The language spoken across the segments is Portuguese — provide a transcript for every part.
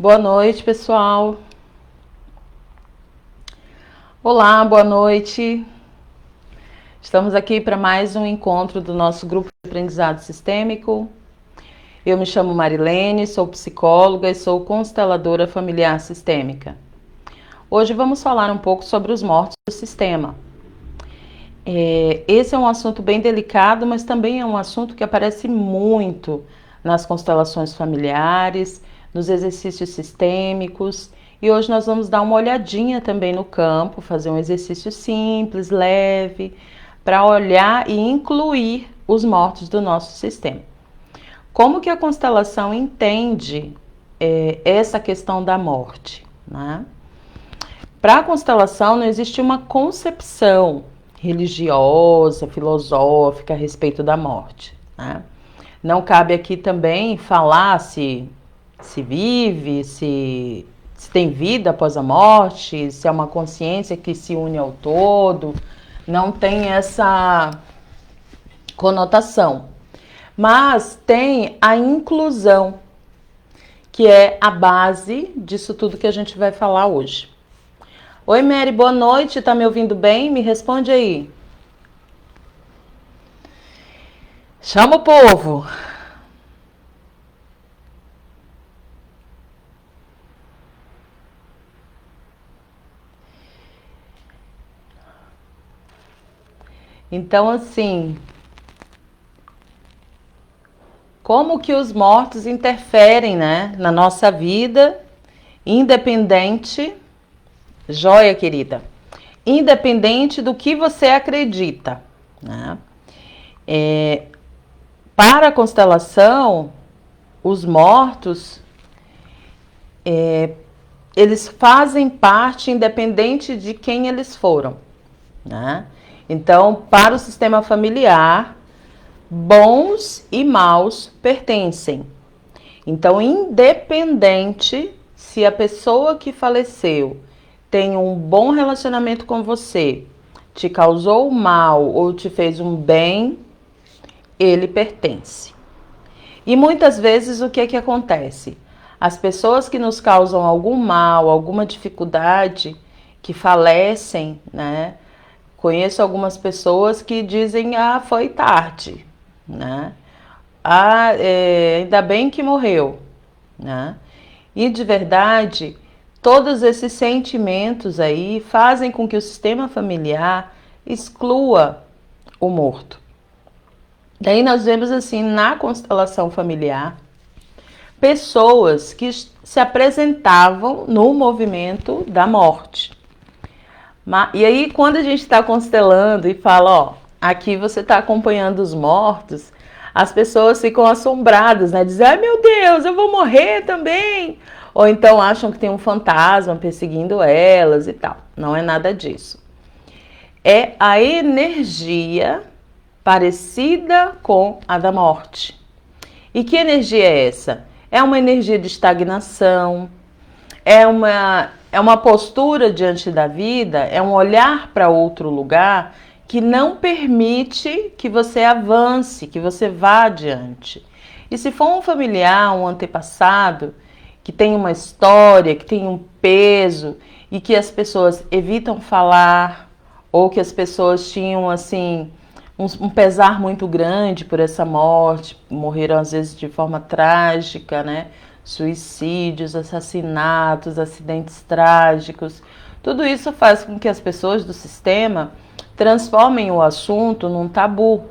Boa noite, pessoal. Olá, boa noite. Estamos aqui para mais um encontro do nosso grupo de aprendizado sistêmico. Eu me chamo Marilene, sou psicóloga e sou consteladora familiar sistêmica. Hoje vamos falar um pouco sobre os mortos do sistema. Esse é um assunto bem delicado, mas também é um assunto que aparece muito nas constelações familiares, nos exercícios sistêmicos. E hoje nós vamos dar uma olhadinha também no campo, fazer um exercício simples, leve, para olhar e incluir os mortos do nosso sistema. Como que a constelação entende essa questão da morte, né? Para a constelação não existe uma concepção religiosa, filosófica a respeito da morte, né? Não cabe aqui também falar se vive, se tem vida após a morte, se é uma consciência que se une ao todo. Não tem essa conotação. Mas tem a inclusão, que é a base disso tudo que a gente vai falar hoje. Oi, Mary, boa noite. Tá me ouvindo bem? Me responde aí. Chama o povo. Então, assim, como que os mortos interferem, né, na nossa vida, independente, joia querida, independente do que você acredita, né? Para a constelação, os mortos, eles fazem parte independente de quem eles foram, né? Então, para o sistema familiar, bons e maus pertencem. Então, independente se a pessoa que faleceu tem um bom relacionamento com você, te causou mal ou te fez um bem, ele pertence. E muitas vezes o que acontece? As pessoas que nos causam algum mal, alguma dificuldade, que falecem, né? Conheço algumas pessoas que dizem, foi tarde, né? Ainda bem que morreu, né? E de verdade, todos esses sentimentos aí fazem com que o sistema familiar exclua o morto. Daí nós vemos assim, na constelação familiar, pessoas que se apresentavam no movimento da morte. E aí, quando a gente está constelando e fala, aqui você está acompanhando os mortos, as pessoas ficam assombradas, né? Dizem, ai meu Deus, eu vou morrer também. Ou então acham que tem um fantasma perseguindo elas e tal. Não é nada disso. É a energia parecida com a da morte. E que energia é essa? É uma energia de estagnação, é uma postura diante da vida, é um olhar para outro lugar que não permite que você avance, que você vá adiante. E se for um familiar, um antepassado, que tem uma história, que tem um peso e que as pessoas evitam falar, ou que as pessoas tinham assim um pesar muito grande por essa morte, morreram às vezes de forma trágica, né? Suicídios, assassinatos, acidentes trágicos. Tudo isso faz com que as pessoas do sistema transformem o assunto num tabu.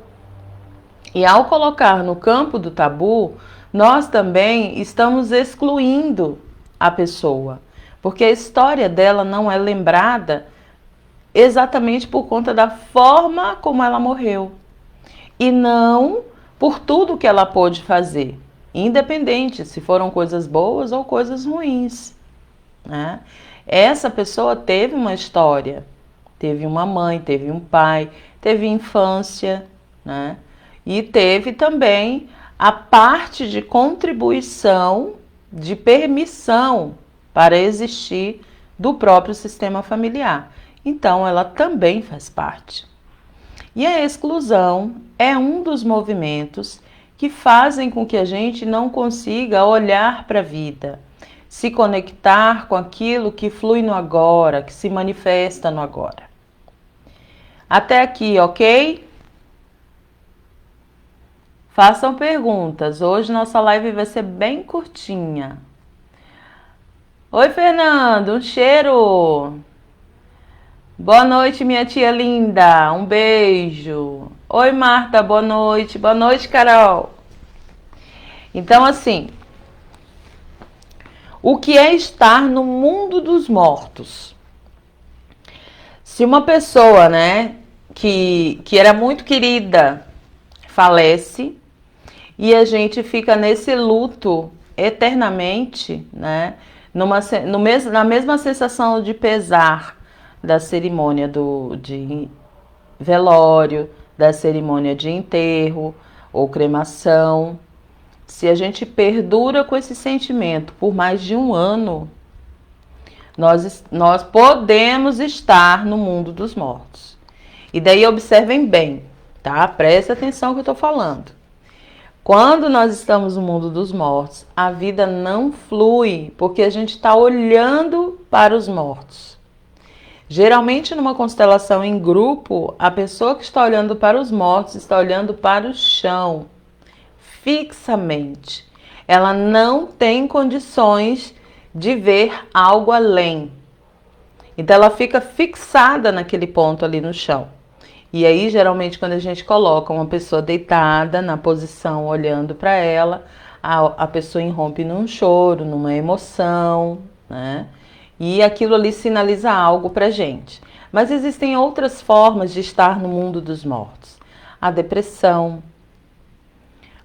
E ao colocar no campo do tabu, nós também estamos excluindo a pessoa, porque a história dela não é lembrada exatamente por conta da forma como ela morreu, e não por tudo que ela pôde fazer, independente se foram coisas boas ou coisas ruins, né? Essa pessoa teve uma história, teve uma mãe, teve um pai, teve infância, né? E teve também a parte de contribuição, de permissão para existir do próprio sistema familiar. Então, ela também faz parte. E a exclusão é um dos movimentos que fazem com que a gente não consiga olhar para a vida, se conectar com aquilo que flui no agora, que se manifesta no agora. Até aqui, ok? Façam perguntas. Hoje nossa live vai ser bem curtinha. Oi, Fernando, um cheiro. Boa noite, minha tia linda. Um beijo. Oi, Marta, boa noite. Boa noite, Carol. Então, assim, o que é estar no mundo dos mortos? Se uma pessoa, né, que era muito querida, falece e a gente fica nesse luto eternamente, né, na mesma sensação de pesar da cerimônia de velório, da cerimônia de enterro ou cremação. Se a gente perdura com esse sentimento por mais de um ano, nós podemos estar no mundo dos mortos. E daí observem bem, tá? Preste atenção no que eu estou falando. Quando nós estamos no mundo dos mortos, a vida não flui, porque a gente está olhando para os mortos. Geralmente, numa constelação em grupo, a pessoa que está olhando para os mortos está olhando para o chão, fixamente. Ela não tem condições de ver algo além. Então, ela fica fixada naquele ponto ali no chão. E aí, geralmente, quando a gente coloca uma pessoa deitada na posição olhando para ela, a pessoa irrompe num choro, numa emoção, né? E aquilo ali sinaliza algo para a gente. Mas existem outras formas de estar no mundo dos mortos. A depressão,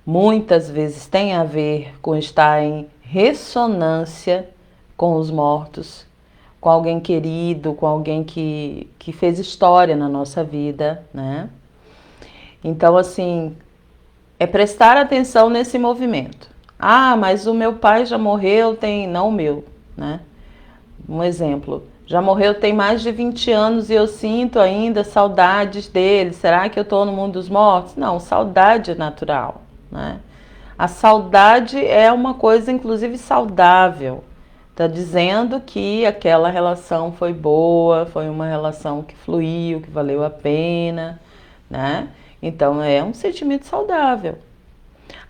muitas vezes tem a ver com estar em ressonância com os mortos, com alguém querido, com alguém que fez história na nossa vida, né? Então, assim, é prestar atenção nesse movimento. Ah, mas o meu pai já morreu, não o meu, né? Um exemplo, já morreu tem mais de 20 anos e eu sinto ainda saudades dele. Será que eu estou no mundo dos mortos? Não, saudade é natural, né? A saudade é uma coisa, inclusive, saudável. Está dizendo que aquela relação foi boa, foi uma relação que fluiu, que valeu a pena, né? Então, é um sentimento saudável.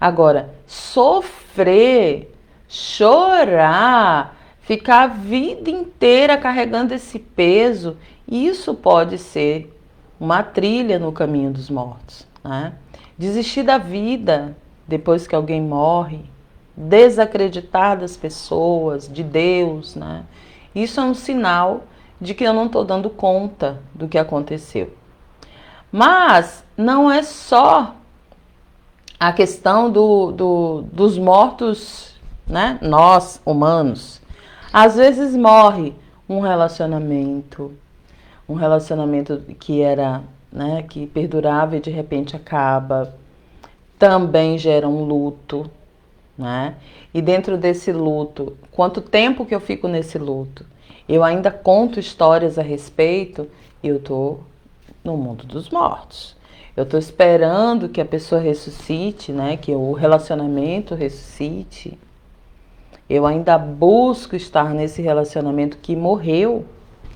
Agora, sofrer, chorar, ficar a vida inteira carregando esse peso, isso pode ser uma trilha no caminho dos mortos, né? Desistir da vida depois que alguém morre, desacreditar das pessoas, de Deus, né? Isso é um sinal de que eu não estou dando conta do que aconteceu. Mas não é só a questão dos mortos, né? Nós, humanos. Às vezes morre um relacionamento que era, né, que perdurava e de repente acaba. Também gera um luto, né? E dentro desse luto, quanto tempo que eu fico nesse luto? Eu ainda conto histórias a respeito, eu tô no mundo dos mortos. Eu tô esperando que a pessoa ressuscite, né? Que o relacionamento ressuscite. Eu ainda busco estar nesse relacionamento que morreu,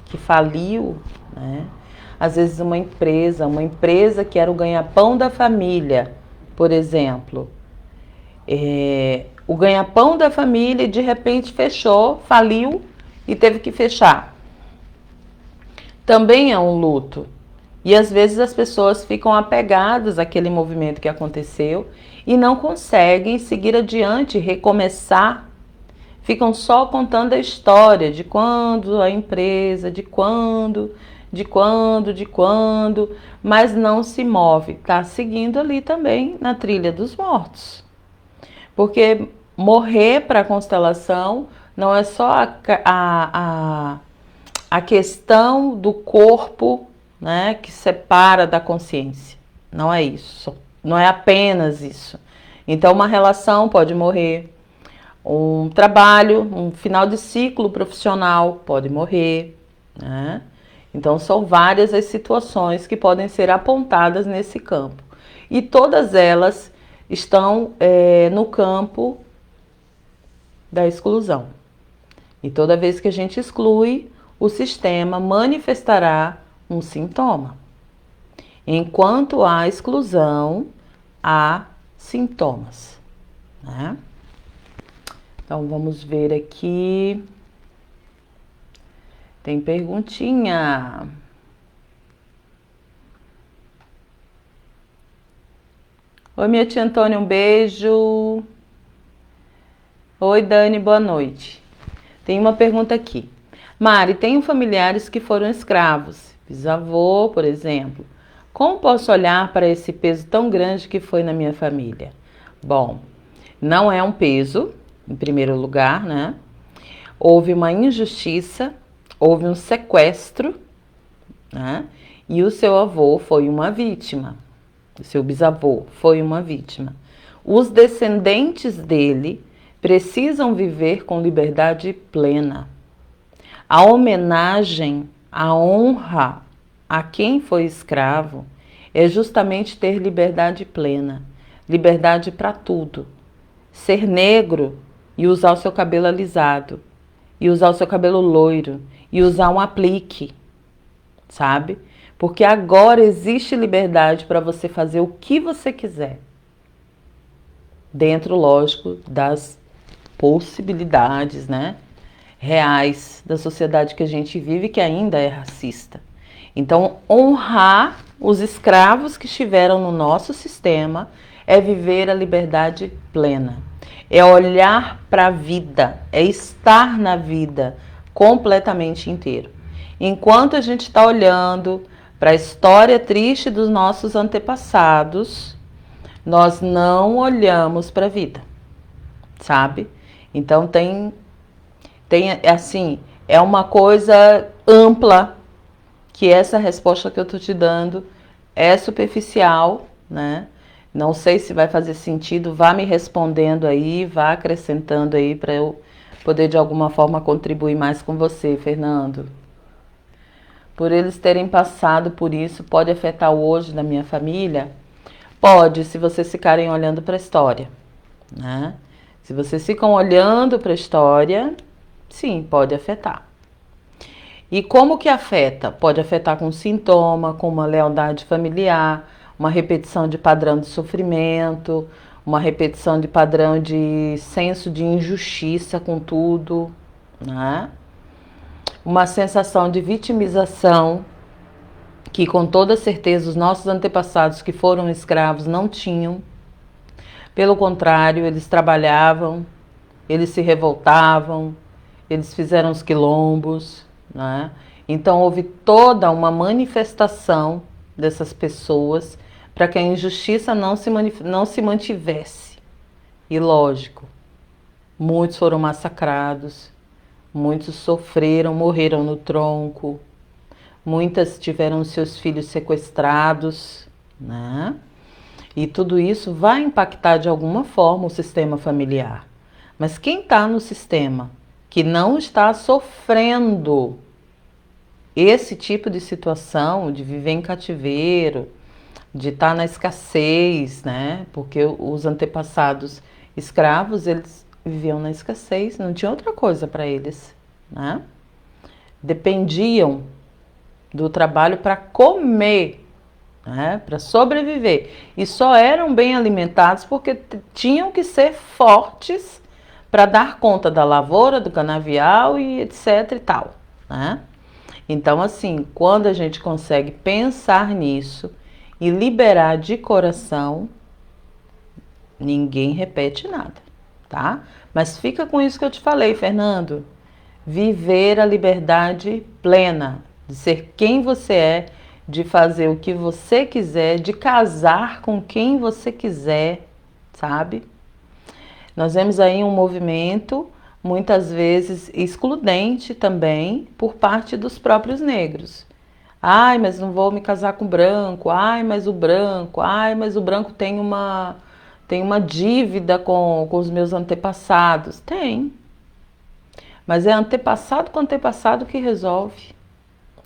que faliu, né? Às vezes uma empresa que era o ganha-pão da família, por exemplo, o ganha-pão da família de repente fechou, faliu e teve que fechar. Também é um luto. E às vezes as pessoas ficam apegadas àquele movimento que aconteceu e não conseguem seguir adiante, recomeçar. Ficam só contando a história de quando a empresa, de quando, mas não se move. Está seguindo ali também na trilha dos mortos. Porque morrer para a constelação não é só a questão do corpo, né, que separa da consciência. Não é isso. Não é apenas isso. Então, uma relação pode morrer. Um trabalho, um final de ciclo profissional pode morrer, né? Então, são várias as situações que podem ser apontadas nesse campo. E todas elas estão no campo da exclusão. E toda vez que a gente exclui, o sistema manifestará um sintoma. Enquanto há exclusão, há sintomas, né? Então, vamos ver aqui. Tem perguntinha. Oi, minha tia Antônia, um beijo. Oi, Dani, boa noite. Tem uma pergunta aqui. Mari, tenho familiares que foram escravos, bisavô, por exemplo. Como posso olhar para esse peso tão grande que foi na minha família? Bom, não é um peso, em primeiro lugar, né? Houve uma injustiça, houve um sequestro, né? E o seu avô foi uma vítima, o seu bisavô foi uma vítima. Os descendentes dele precisam viver com liberdade plena. A homenagem, a honra a quem foi escravo é justamente ter liberdade plena, liberdade para tudo. Ser negro e usar o seu cabelo alisado, e usar o seu cabelo loiro, e usar um aplique, sabe? Porque agora existe liberdade para você fazer o que você quiser. Dentro, lógico, das possibilidades, né, reais da sociedade que a gente vive, que ainda é racista. Então, honrar os escravos que estiveram no nosso sistema é viver a liberdade plena. É olhar para a vida, é estar na vida completamente inteiro. Enquanto a gente está olhando para a história triste dos nossos antepassados, nós não olhamos para a vida, sabe? Então tem assim, é uma coisa ampla, que essa resposta que eu tô te dando é superficial, né? Não sei se vai fazer sentido, vá me respondendo aí, vá acrescentando aí para eu poder de alguma forma contribuir mais com você, Fernando. Por eles terem passado por isso, pode afetar o hoje da minha família? Pode, se vocês ficarem olhando para a história, né? Se vocês ficam olhando para a história, sim, pode afetar. E como que afeta? Pode afetar com sintoma, com uma lealdade familiar, uma repetição de padrão de sofrimento, uma repetição de padrão de senso de injustiça com tudo, né? Uma sensação de vitimização, que com toda certeza os nossos antepassados que foram escravos não tinham. Pelo contrário, eles trabalhavam, eles se revoltavam, eles fizeram os quilombos, né? Então houve toda uma manifestação dessas pessoas para que a injustiça não se mantivesse. E lógico, muitos foram massacrados, muitos sofreram, morreram no tronco, muitas tiveram seus filhos sequestrados, né? E tudo isso vai impactar de alguma forma o sistema familiar. Mas quem está no sistema que não está sofrendo esse tipo de situação, de viver em cativeiro, de estar na escassez, né? Porque os antepassados escravos, eles viviam na escassez, não tinha outra coisa para eles, né? Dependiam do trabalho para comer, né? Para sobreviver. E só eram bem alimentados porque tinham que ser fortes para dar conta da lavoura, do canavial e etc e tal, né? Então, assim, quando a gente consegue pensar nisso e liberar de coração, ninguém repete nada, tá? Mas fica com isso que eu te falei, Fernando. Viver a liberdade plena, de ser quem você é, de fazer o que você quiser, de casar com quem você quiser, sabe? Nós vemos aí um movimento, muitas vezes excludente também, por parte dos próprios negros. Ai, mas não vou me casar com branco, ai, mas o branco tem uma dívida com os meus antepassados. Tem. Mas é antepassado com antepassado que resolve,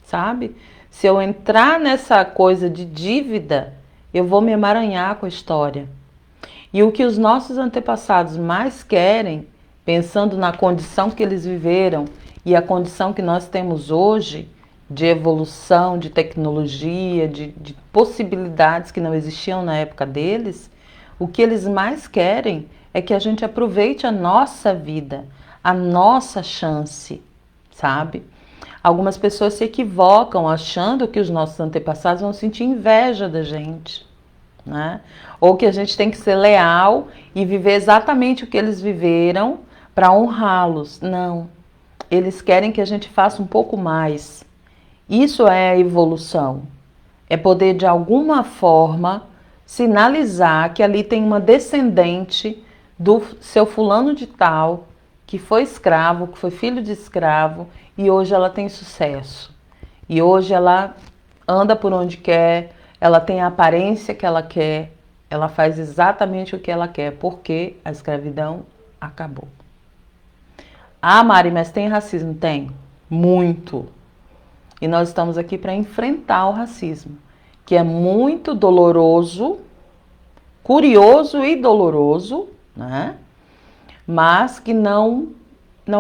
sabe? Se eu entrar nessa coisa de dívida, eu vou me emaranhar com a história. E o que os nossos antepassados mais querem pensando na condição que eles viveram e a condição que nós temos hoje, de evolução, de tecnologia, de possibilidades que não existiam na época deles, o que eles mais querem é que a gente aproveite a nossa vida, a nossa chance, sabe? Algumas pessoas se equivocam achando que os nossos antepassados vão sentir inveja da gente, né? Ou que a gente tem que ser leal e viver exatamente o que eles viveram para honrá-los. Não. Eles querem que a gente faça um pouco mais. Isso é a evolução. É poder, de alguma forma, sinalizar que ali tem uma descendente do seu fulano de tal, que foi escravo, que foi filho de escravo, e hoje ela tem sucesso. E hoje ela anda por onde quer, ela tem a aparência que ela quer, ela faz exatamente o que ela quer, porque a escravidão acabou. Ah, Mari, mas tem racismo? Tem. Muito. E nós estamos aqui para enfrentar o racismo, que é muito doloroso, curioso e doloroso, né? Mas que não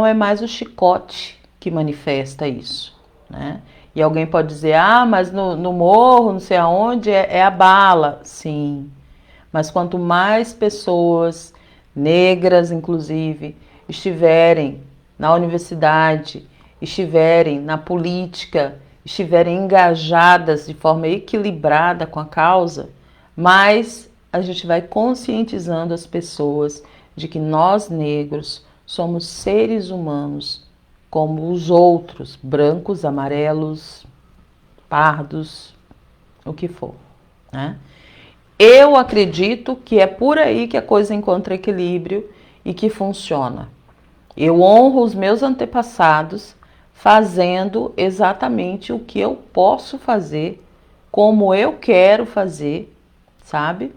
é mais o chicote que manifesta isso, né? E alguém pode dizer, ah, mas no morro, não sei aonde, é a bala. Sim, mas quanto mais pessoas, negras inclusive, estiverem na universidade, estiverem na política, estiverem engajadas de forma equilibrada com a causa, mais a gente vai conscientizando as pessoas de que nós negros somos seres humanos como os outros, brancos, amarelos, pardos, o que for, né? Eu acredito que é por aí que a coisa encontra equilíbrio e que funciona. Eu honro os meus antepassados fazendo exatamente o que eu posso fazer, como eu quero fazer, sabe?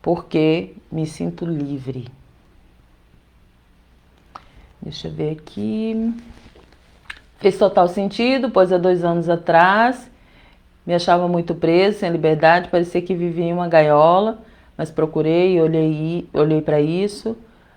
Porque me sinto livre. Deixa eu ver aqui. Fez total sentido, pois há 2 anos atrás me achava muito preso, sem liberdade, parecia que vivia em uma gaiola, mas procurei e olhei para isso.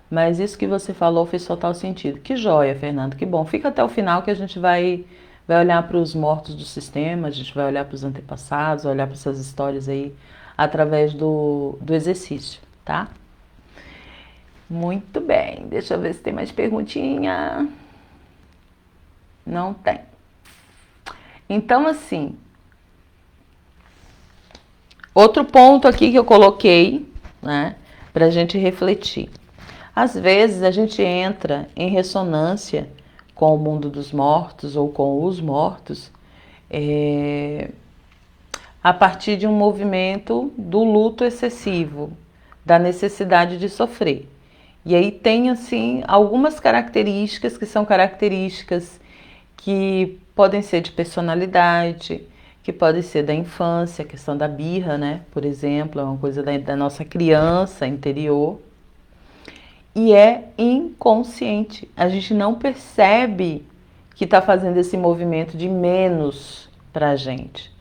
Mas isso que você falou fez total sentido. Que joia, Fernando, que bom. Fica até o final que a gente vai olhar para os mortos do sistema, a gente vai olhar para os antepassados, olhar para essas histórias aí através do exercício, tá? Muito bem, deixa eu ver se tem mais perguntinha. Não tem. Então, assim, outro ponto aqui que eu coloquei, né, para a gente refletir. Às vezes a gente entra em ressonância com o mundo dos mortos ou com os mortos a partir de um movimento do luto excessivo, da necessidade de sofrer. E aí tem, assim, algumas características que são características que podem ser de personalidade, que podem ser da infância, a questão da birra, né? Por exemplo, é uma coisa da nossa criança interior. E é inconsciente. A gente não percebe que está fazendo esse movimento de menos para a gente.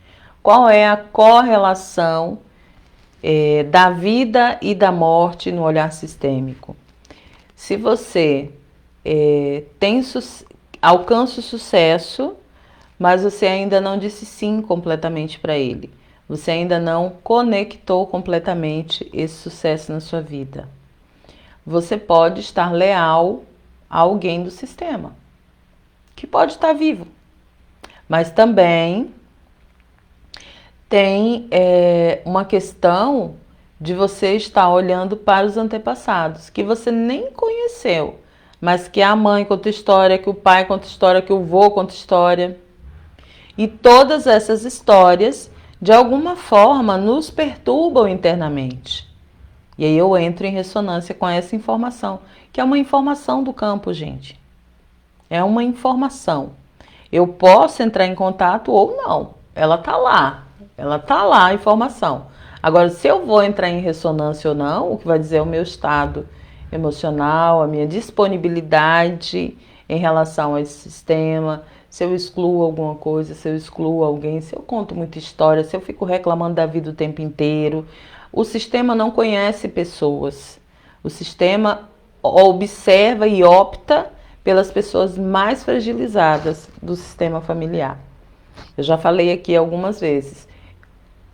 Qual é a correlação da vida e da morte no olhar sistêmico? Se você alcança o sucesso, mas você ainda não disse sim completamente para ele. Você ainda não conectou completamente esse sucesso na sua vida. Você pode estar leal a alguém do sistema, que pode estar vivo, mas também tem uma questão de você estar olhando para os antepassados, que você nem conheceu, mas que a mãe conta história, que o pai conta história, que o vô conta história. E todas essas histórias, de alguma forma, nos perturbam internamente. E aí eu entro em ressonância com essa informação, que é uma informação do campo, gente. É uma informação. Eu posso entrar em contato ou não. Ela tá lá a informação. Agora, se eu vou entrar em ressonância ou não, o que vai dizer é o meu estado emocional, a minha disponibilidade em relação a esse sistema, se eu excluo alguma coisa, se eu excluo alguém, se eu conto muita história, se eu fico reclamando da vida o tempo inteiro. O sistema não conhece pessoas. O sistema observa e opta pelas pessoas mais fragilizadas do sistema familiar. Eu já falei aqui algumas vezes.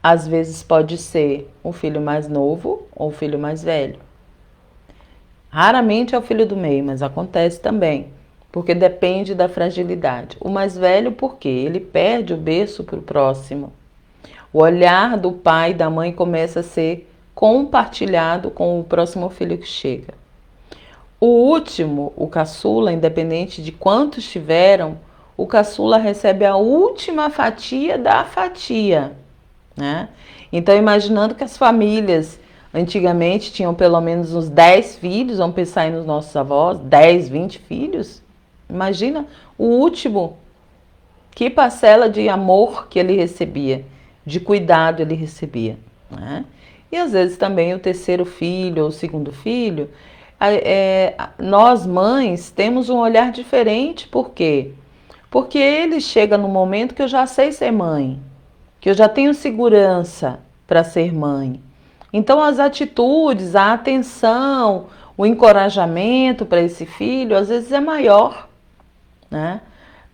Às vezes pode ser um filho mais novo ou um filho mais velho. Raramente é o filho do meio, mas acontece também, porque depende da fragilidade. O mais velho, por quê? Ele perde o berço para o próximo. O olhar do pai e da mãe começa a ser compartilhado com o próximo filho que chega. O último, o caçula, independente de quantos tiveram, o caçula recebe a última fatia da fatia, né? Então, imaginando que as famílias antigamente tinham pelo menos uns 10 filhos, vamos pensar aí nos nossos avós, 10, 20 filhos. Imagina o último, que parcela de amor que ele recebia, de cuidado ele recebia, né? E às vezes também o terceiro filho ou o segundo filho, nós mães temos um olhar diferente, por quê? Porque ele chega no momento que eu já sei ser mãe, que eu já tenho segurança para ser mãe. Então as atitudes, a atenção, o encorajamento para esse filho às vezes é maior, né,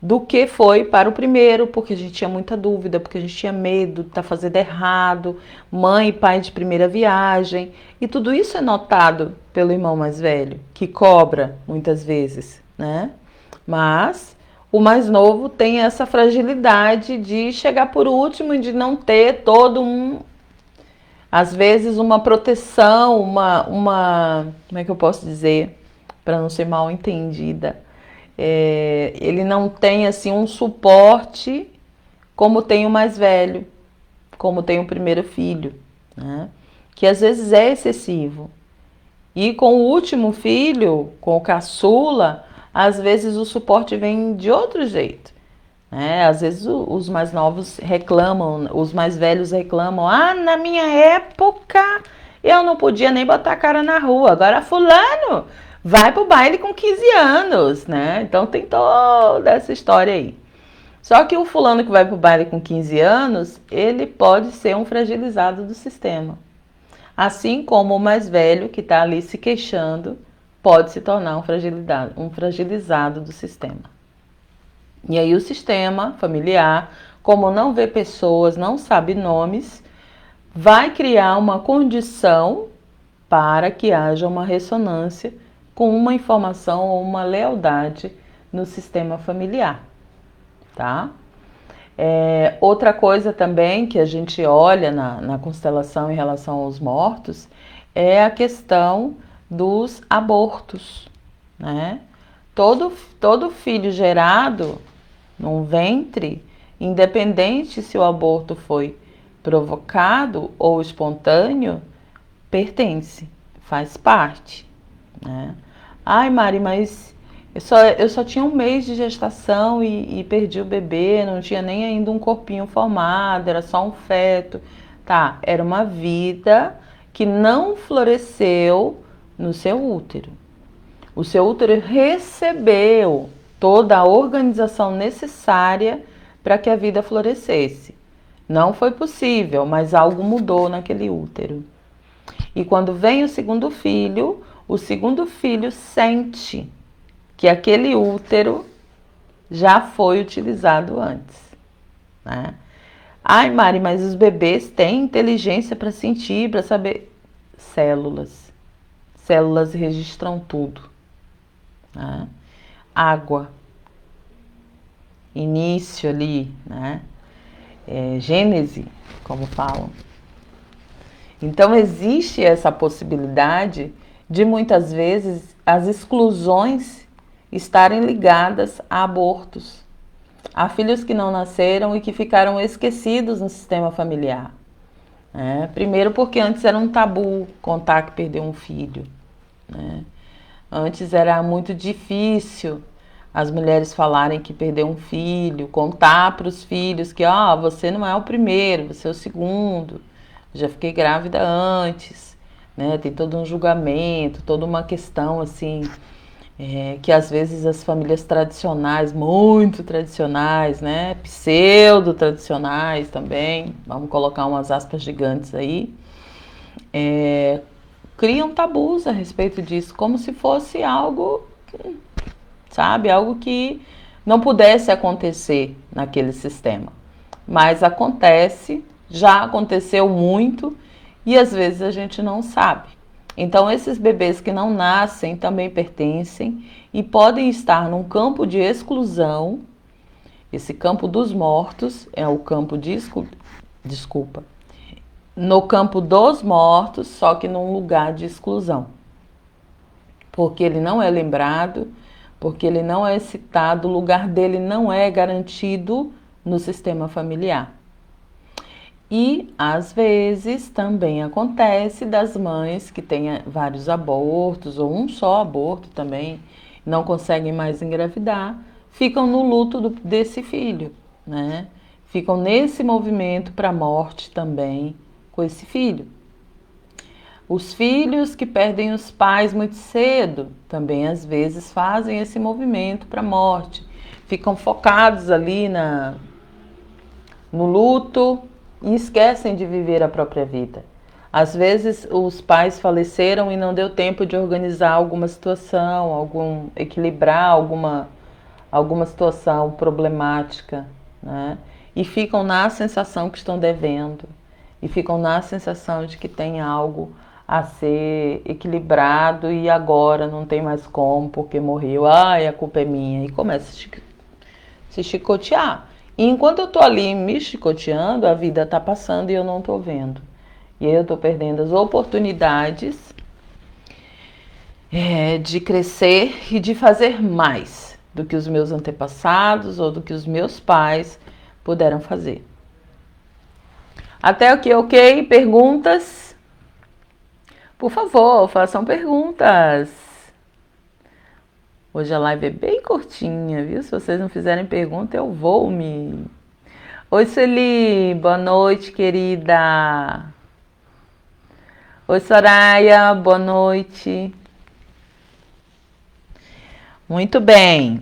do que foi para o primeiro, porque a gente tinha muita dúvida, porque a gente tinha medo de estar fazendo errado, mãe e pai de primeira viagem, e tudo isso é notado pelo irmão mais velho, que cobra muitas vezes, né? Mas o mais novo tem essa fragilidade de chegar por último e de não ter todo às vezes uma proteção, como é que eu posso dizer, para não ser mal entendida, ele não tem assim um suporte como tem o mais velho, como tem o primeiro filho, né? Que às vezes é excessivo. E com o último filho, com o caçula, às vezes o suporte vem de outro jeito, né? Às vezes os mais novos reclamam, os mais velhos reclamam: ah, na minha época eu não podia nem botar a cara na rua, agora fulano vai pro baile com 15 anos, né? Então tem toda essa história aí. Só que o fulano que vai pro baile com 15 anos, ele pode ser um fragilizado do sistema. Assim como o mais velho que está ali se queixando pode se tornar um fragilizado do sistema. E aí o sistema familiar, como não vê pessoas, não sabe nomes, vai criar uma condição para que haja uma ressonância com uma informação ou uma lealdade no sistema familiar, tá? Outra coisa também que a gente olha na constelação em relação aos mortos é a questão dos abortos, né? Todo filho gerado num ventre, independente se o aborto foi provocado ou espontâneo, pertence, faz parte, né? Ai, Mari, mas eu só tinha 1 mês de gestação e perdi o bebê, não tinha nem ainda um corpinho formado, era só um feto. Tá, era uma vida que não floresceu no seu útero. O seu útero recebeu toda a organização necessária para que a vida florescesse. Não foi possível, mas algo mudou naquele útero. E quando vem o segundo filho sente que aquele útero já foi utilizado antes, né? Ai, Mari, mas os bebês têm inteligência para sentir, para saber. Células registram tudo, né? Água, início ali, né? Gênese, como falam. Então existe essa possibilidade de muitas vezes as exclusões estarem ligadas a abortos, a filhos que não nasceram e que ficaram esquecidos no sistema familiar. Primeiro porque antes era um tabu contar que perdeu um filho, né? Antes era muito difícil as mulheres falarem que perdeu um filho, contar para os filhos que você não é o primeiro, você é o segundo, já fiquei grávida antes, né? Tem todo um julgamento, toda uma questão assim, que às vezes as famílias tradicionais, muito tradicionais, né? Pseudo-tradicionais também, vamos colocar umas aspas gigantes aí, criam tabus a respeito disso, como se fosse algo, sabe, algo que não pudesse acontecer naquele sistema. Mas acontece, já aconteceu muito e às vezes a gente não sabe. Então esses bebês que não nascem também pertencem e podem estar num campo de exclusão. Esse campo dos mortos é o campo de no campo dos mortos, só que num lugar de exclusão. Porque ele não é lembrado, porque ele não é citado, o lugar dele não é garantido no sistema familiar. E, às vezes, também acontece das mães que têm vários abortos, ou um só aborto também, não conseguem mais engravidar, ficam no luto desse filho, né? Ficam nesse movimento para a morte também com esse filho. Os filhos que perdem os pais muito cedo também às vezes fazem esse movimento para a morte. Ficam focados ali no luto e esquecem de viver a própria vida. Às vezes os pais faleceram e não deu tempo de organizar alguma situação, equilibrar alguma situação problemática, né? E ficam na sensação que estão devendo, e ficam na sensação de que tem algo a ser equilibrado e agora não tem mais como porque morreu, ai, a culpa é minha, e começa a se chicotear. E enquanto eu tô ali me chicoteando, a vida tá passando e eu não tô vendo. E aí eu tô perdendo as oportunidades de crescer e de fazer mais do que os meus antepassados ou do que os meus pais puderam fazer. Até aqui, ok? Perguntas? Por favor, façam perguntas. Hoje a live é bem curtinha, viu? Se vocês não fizerem pergunta, eu vou me... Oi, Sueli. Boa noite, querida. Oi, Soraya. Boa noite. Muito bem.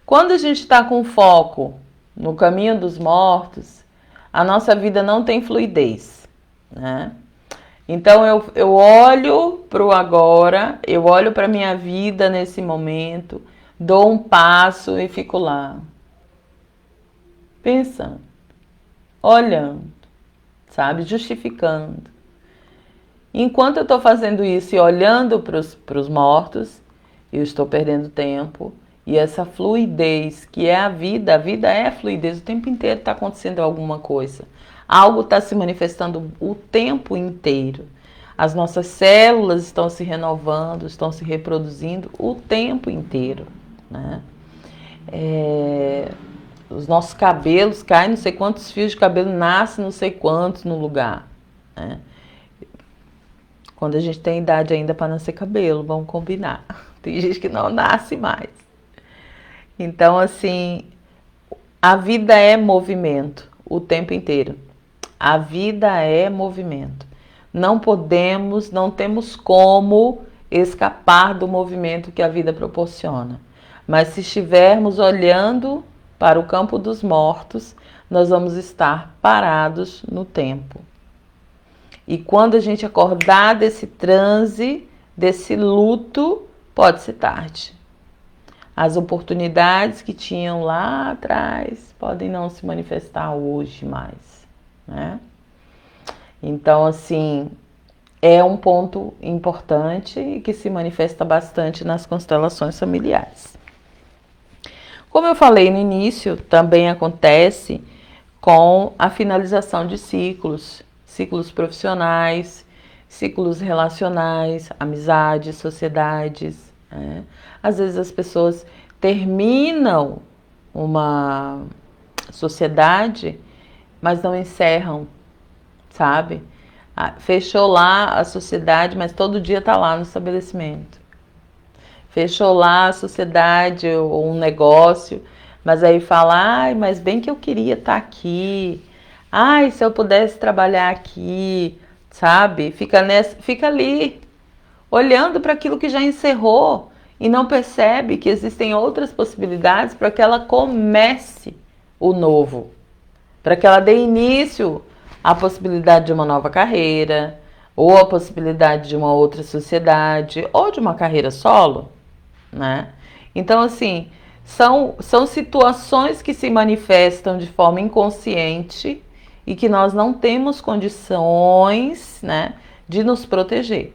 Quando a gente está com foco no caminho dos mortos, a nossa vida não tem fluidez, né? Então eu olho para o agora, eu olho para a minha vida nesse momento, dou um passo e fico lá, pensando, olhando, sabe, justificando. Enquanto eu estou fazendo isso e olhando para os mortos, eu estou perdendo tempo. E essa fluidez que é a vida é fluidez, o tempo inteiro está acontecendo alguma coisa. Algo está se manifestando o tempo inteiro. As nossas células estão se renovando, estão se reproduzindo o tempo inteiro, né? Os nossos cabelos caem, não sei quantos fios de cabelo nascem, não sei quantos no lugar, né? Quando a gente tem idade ainda para nascer cabelo, vamos combinar. Tem gente que não nasce mais. Então, assim, a vida é movimento o tempo inteiro. A vida é movimento. Não podemos, não temos como escapar do movimento que a vida proporciona. Mas se estivermos olhando para o campo dos mortos, nós vamos estar parados no tempo. E quando a gente acordar desse transe, desse luto, pode ser tarde. As oportunidades que tinham lá atrás podem não se manifestar hoje mais, né? Então, assim, é um ponto importante e que se manifesta bastante nas constelações familiares. Como eu falei no início, também acontece com a finalização de ciclos profissionais, ciclos relacionais, amizades, sociedades, né? Às vezes as pessoas terminam uma sociedade, mas não encerram, sabe? Fechou lá a sociedade, mas todo dia está lá no estabelecimento. Fechou lá a sociedade ou um negócio, mas aí fala, ai, mas bem que eu queria estar aqui. Ai, se eu pudesse trabalhar aqui, sabe? Fica ali, olhando para aquilo que já encerrou e não percebe que existem outras possibilidades para que ela comece o novo, para que ela dê início à possibilidade de uma nova carreira, ou a possibilidade de uma outra sociedade, ou de uma carreira solo, né? Então, assim, são situações que se manifestam de forma inconsciente e que nós não temos condições, né, de nos proteger.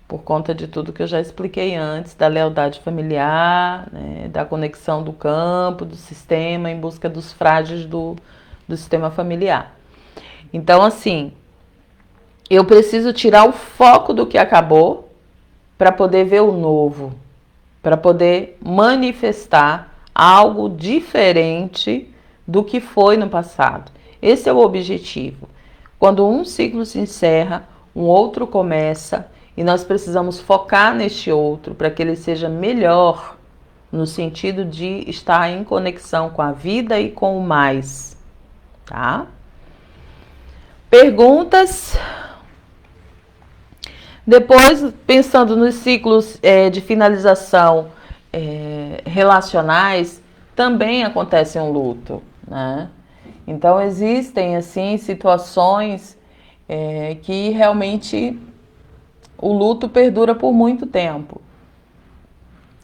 Por conta de tudo que eu já expliquei antes, da lealdade familiar, né, da conexão do campo, do sistema, em busca dos frágeis do sistema familiar. Então, assim, eu preciso tirar o foco do que acabou para poder ver o novo, para poder manifestar algo diferente do que foi no passado. Esse é o objetivo. Quando um ciclo se encerra, um outro começa e nós precisamos focar neste outro para que ele seja melhor, no sentido de estar em conexão com a vida e com o mais, tá? Perguntas? Depois, pensando nos ciclos de finalização relacionais, também acontece um luto, né? Então, existem, assim, situações que realmente o luto perdura por muito tempo.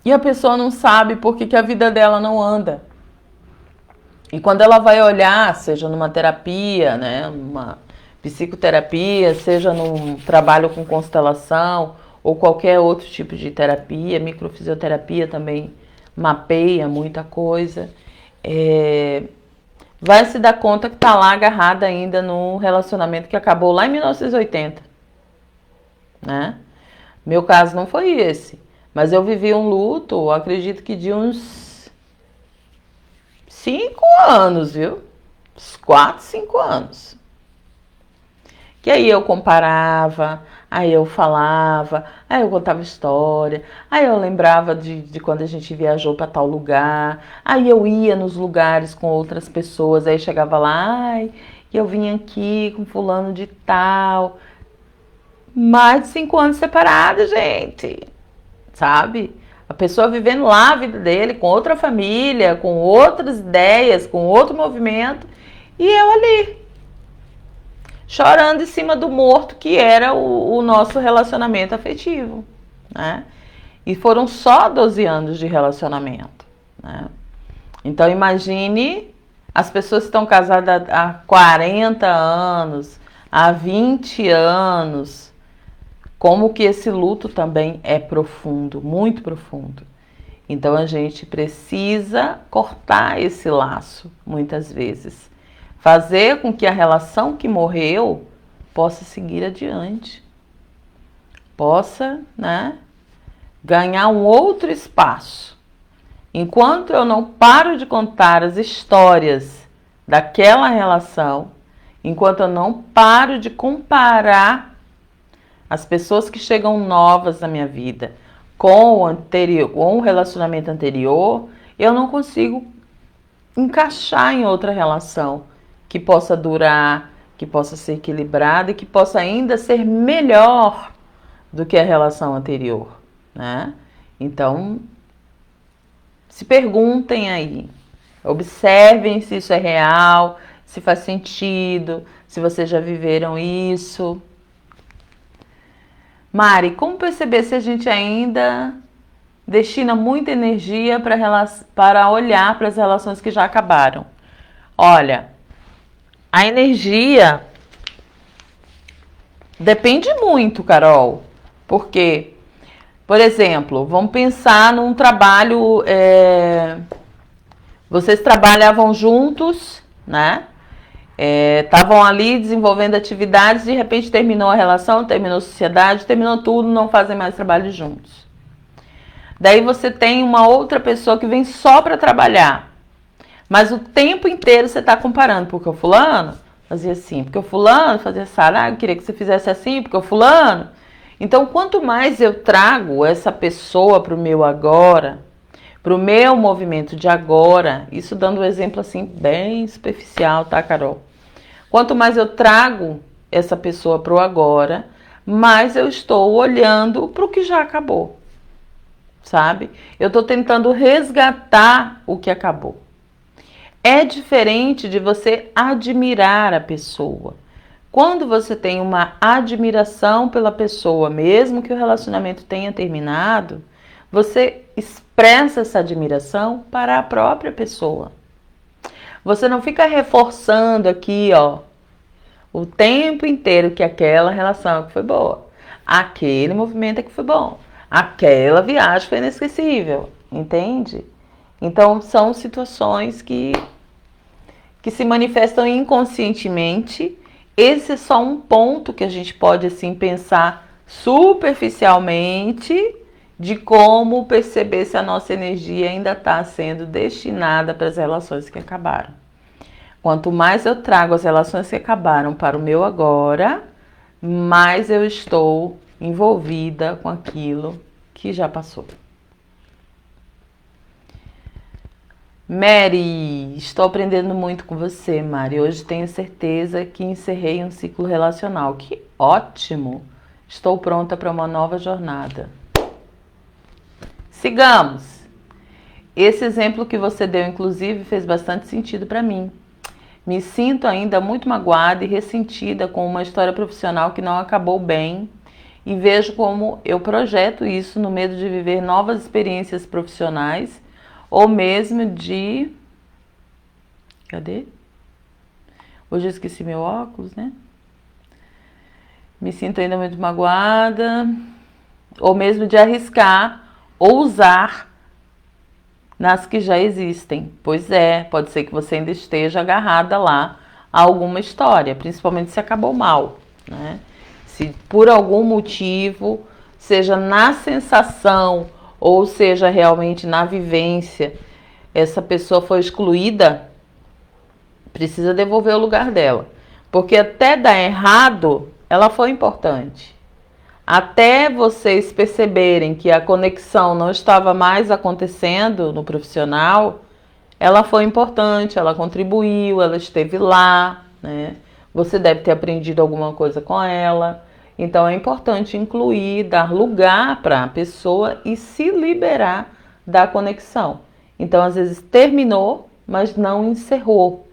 E a pessoa não sabe por que a vida dela não anda. E quando ela vai olhar, seja numa terapia, né, numa psicoterapia, seja num trabalho com constelação ou qualquer outro tipo de terapia, microfisioterapia também mapeia muita coisa, vai se dar conta que está lá agarrada ainda num relacionamento que acabou lá em 1980, né? Meu caso não foi esse, mas eu vivi um luto, acredito que de uns 5 anos, viu? Uns 4, 5 anos. Que aí eu comparava, aí eu falava, aí eu contava história, aí eu lembrava de quando a gente viajou para tal lugar, aí eu ia nos lugares com outras pessoas, aí chegava lá, ai, eu vim aqui com fulano de tal. Mais de 5 anos separada, gente, sabe? A pessoa vivendo lá a vida dele, com outra família, com outras ideias, com outro movimento, e eu ali, chorando em cima do morto que era o nosso relacionamento afetivo, né? E foram só 12 anos de relacionamento, né? Então imagine as pessoas que estão casadas há 40 anos, há 20 anos, como que esse luto também é profundo, muito profundo. Então a gente precisa cortar esse laço, muitas vezes. Fazer com que a relação que morreu possa seguir adiante. Possa, né, ganhar um outro espaço. Enquanto eu não paro de contar as histórias daquela relação, enquanto eu não paro de comparar as pessoas que chegam novas na minha vida com o relacionamento anterior, eu não consigo encaixar em outra relação que possa durar, que possa ser equilibrada e que possa ainda ser melhor do que a relação anterior, né? Então, se perguntem aí, observem se isso é real, se faz sentido, se vocês já viveram isso. Mari, como perceber se a gente ainda destina muita energia para olhar para as relações que já acabaram? Olha, a energia depende muito, Carol, porque, por exemplo, vamos pensar num trabalho, vocês trabalhavam juntos, né? Estavam ali desenvolvendo atividades, de repente terminou a relação, terminou a sociedade, terminou tudo, não fazem mais trabalho juntos. Daí você tem uma outra pessoa que vem só para trabalhar, mas o tempo inteiro você está comparando, porque o fulano fazia assim, porque o fulano fazia assim, eu queria que você fizesse assim, porque o fulano. Então, quanto mais eu trago essa pessoa para o meu agora, para o meu movimento de agora, isso dando um exemplo assim bem superficial, tá, Carol? Quanto mais eu trago essa pessoa para o agora, mais eu estou olhando para o que já acabou, sabe? Eu estou tentando resgatar o que acabou. É diferente de você admirar a pessoa. Quando você tem uma admiração pela pessoa, mesmo que o relacionamento tenha terminado, você expressa essa admiração para a própria pessoa. Você não fica reforçando aqui, ó, o tempo inteiro que aquela relação que foi boa, aquele movimento que foi bom, aquela viagem foi inesquecível, entende? Então são situações que se manifestam inconscientemente. Esse é só um ponto que a gente pode assim pensar superficialmente de como perceber se a nossa energia ainda está sendo destinada para as relações que acabaram. Quanto mais eu trago as relações que acabaram para o meu agora, mais eu estou envolvida com aquilo que já passou. Mary, estou aprendendo muito com você, Mari. Hoje tenho certeza que encerrei um ciclo relacional. Que ótimo! Estou pronta para uma nova jornada. Sigamos! Esse exemplo que você deu, inclusive, fez bastante sentido para mim. Me sinto ainda muito magoada e ressentida com uma história profissional que não acabou bem e vejo como eu projeto isso no medo de viver novas experiências profissionais ou mesmo de... Cadê? Hoje eu esqueci meu óculos, né? Me sinto ainda muito magoada ou mesmo de arriscar ou usar nas que já existem. Pois é, pode ser que você ainda esteja agarrada lá a alguma história, principalmente se acabou mal, né? Se por algum motivo, seja na sensação ou seja realmente na vivência, essa pessoa foi excluída, precisa devolver o lugar dela. Porque até dar errado, ela foi importante. Até vocês perceberem que a conexão não estava mais acontecendo no profissional, ela foi importante, ela contribuiu, ela esteve lá, né? Você deve ter aprendido alguma coisa com ela. Então é importante incluir, dar lugar para a pessoa e se liberar da conexão. Então às vezes terminou, mas não encerrou.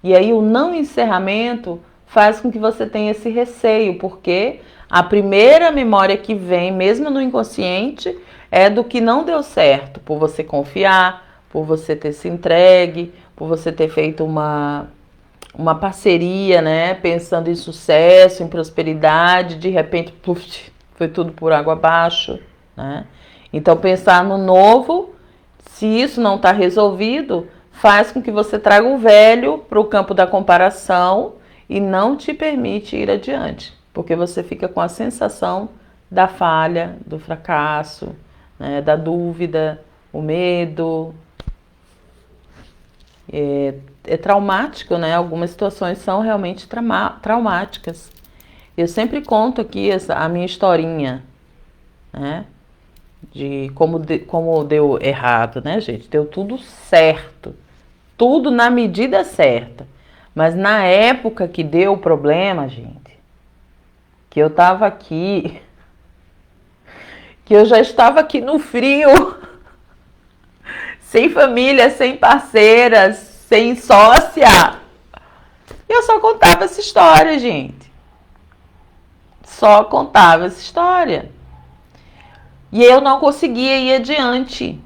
E aí o não encerramento faz com que você tenha esse receio, porque a primeira memória que vem, mesmo no inconsciente, é do que não deu certo, por você confiar, por você ter se entregue, por você ter feito uma parceria, né? Pensando em sucesso, em prosperidade, de repente, puf, foi tudo por água abaixo, né? Então, pensar no novo, se isso não está resolvido, faz com que você traga o velho para o campo da comparação e não te permite ir adiante, porque você fica com a sensação da falha, do fracasso, né? Da dúvida, o medo. É traumático, né? Algumas situações são realmente traumáticas. Eu sempre conto aqui a minha historinha, né? De como deu errado, né, gente? Deu tudo certo. Tudo na medida certa. Mas na época que deu o problema, gente, que eu tava aqui, que eu já estava aqui no frio, sem família, sem parceiras, sem sócia. Eu só contava essa história, gente. Só contava essa história. E eu não conseguia ir adiante.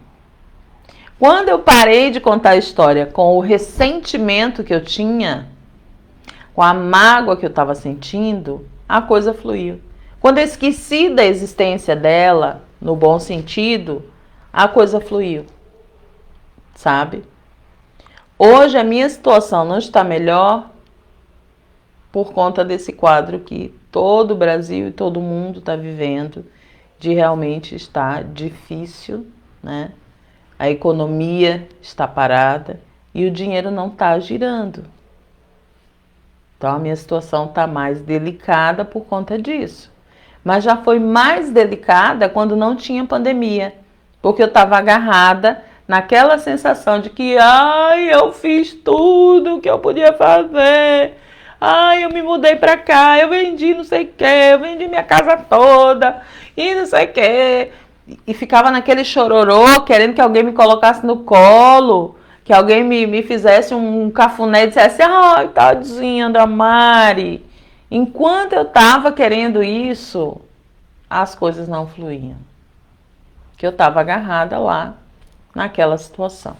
Quando eu parei de contar a história com o ressentimento que eu tinha, com a mágoa que eu estava sentindo, a coisa fluiu. Quando eu esqueci da existência dela, no bom sentido, a coisa fluiu. Sabe? Hoje a minha situação não está melhor por conta desse quadro que todo o Brasil e todo mundo está vivendo, de realmente estar difícil, né? A economia está parada e o dinheiro não está girando. Então a minha situação está mais delicada por conta disso. Mas já foi mais delicada quando não tinha pandemia, porque eu estava agarrada naquela sensação de que, ai, eu fiz tudo o que eu podia fazer. Ai, eu me mudei pra cá, eu vendi não sei o que, eu vendi minha casa toda e não sei o que. E ficava naquele chororô, querendo que alguém me colocasse no colo, que alguém me fizesse um cafuné e dissesse, ai, tadinha da Mari. Enquanto eu estava querendo isso, as coisas não fluíam. Que eu estava agarrada lá naquela situação,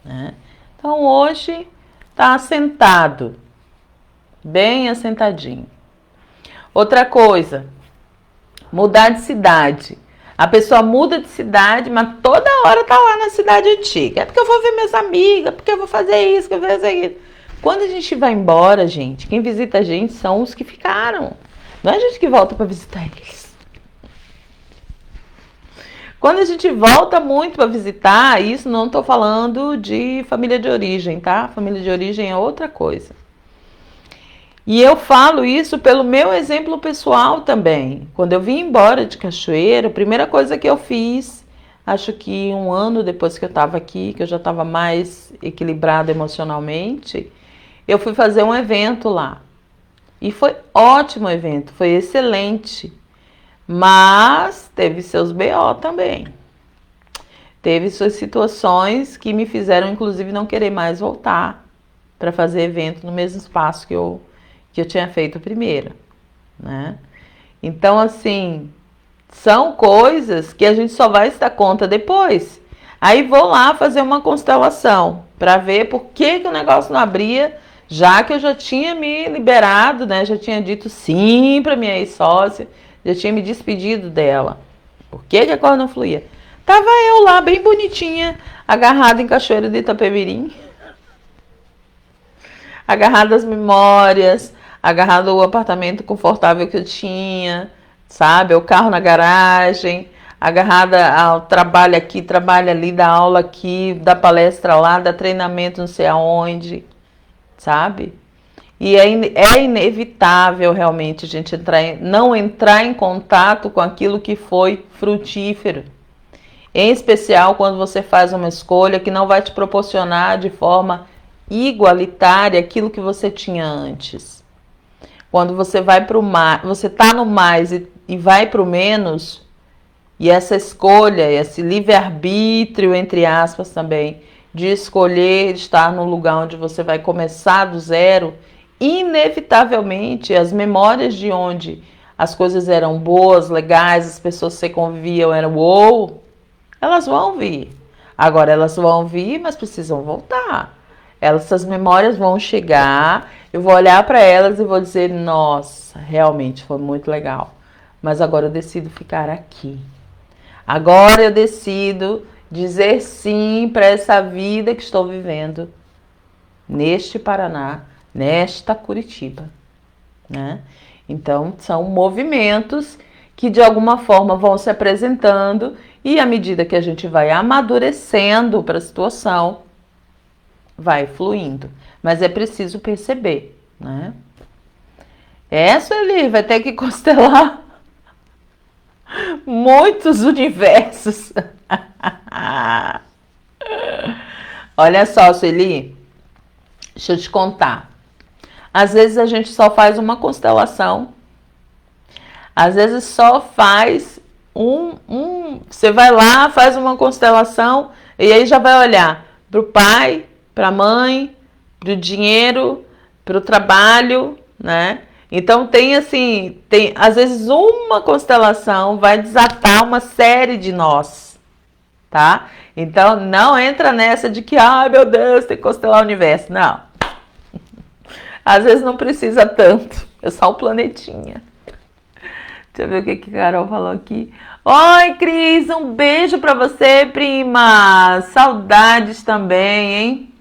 né? Então hoje está assentado, bem assentadinho. Outra coisa, mudar de cidade. A pessoa muda de cidade, mas toda hora tá lá na cidade antiga. É porque eu vou ver minhas amigas, porque eu vou fazer isso, que eu vou fazer isso. Quando a gente vai embora, gente, quem visita a gente são os que ficaram. Não é a gente que volta para visitar eles. Quando a gente volta muito para visitar, isso não estou falando de família de origem, tá? Família de origem é outra coisa. E eu falo isso pelo meu exemplo pessoal também. Quando eu vim embora de Cachoeira, a primeira coisa que eu fiz, acho que 1 ano depois que eu estava aqui, que eu já estava mais equilibrada emocionalmente, eu fui fazer um evento lá. E foi ótimo o evento, foi excelente. Mas teve seus BO também. Teve suas situações que me fizeram, inclusive, não querer mais voltar para fazer evento no mesmo espaço que eu tinha feito primeiro, né? Então, assim, são coisas que a gente só vai se dar conta depois. Aí vou lá fazer uma constelação para ver por que o negócio não abria, já que eu já tinha me liberado, né? Já tinha dito sim para minha ex-sócia, já tinha me despedido dela. Por que a coisa não fluía? Tava eu lá, bem bonitinha, agarrada em Cachoeira de Itapemirim, agarrada às memórias, agarrado ao apartamento confortável que eu tinha, sabe? O carro na garagem, agarrada ao trabalho aqui, trabalho ali, da aula aqui, da palestra lá, da treinamento não sei aonde, sabe? E é inevitável realmente a gente não entrar em contato com aquilo que foi frutífero. Em especial quando você faz uma escolha que não vai te proporcionar de forma igualitária aquilo que você tinha antes. Quando você vai para o mais, você está no mais e vai para o menos, e essa escolha, esse livre-arbítrio, entre aspas também, de escolher estar no lugar onde você vai começar do zero, inevitavelmente as memórias de onde as coisas eram boas, legais, as pessoas que você conviviam eram uou, elas vão vir. Agora elas vão vir, mas precisam voltar. Essas memórias vão chegar, eu vou olhar para elas e vou dizer, nossa, realmente foi muito legal. Mas agora eu decido ficar aqui. Agora eu decido dizer sim para essa vida que estou vivendo neste Paraná, nesta Curitiba, né? Então, são movimentos que de alguma forma vão se apresentando e à medida que a gente vai amadurecendo para a situação, vai fluindo. Mas é preciso perceber, né? Essa ali vai ter que constelar muitos universos. Olha só, Sueli, deixa eu te contar. Às vezes a gente só faz uma constelação. Às vezes só faz você vai lá, faz uma constelação e aí já vai olhar para o pai, para a mãe, para o dinheiro, para o trabalho, né? Então tem assim, às vezes uma constelação vai desatar uma série de nós, tá? Então não entra nessa de que, ai meu Deus, tem que constelar o universo. Não. Às vezes não precisa tanto, é só um planetinha. Deixa eu ver o que a Carol falou aqui. Oi, Cris, um beijo pra você, prima. Saudades também, hein?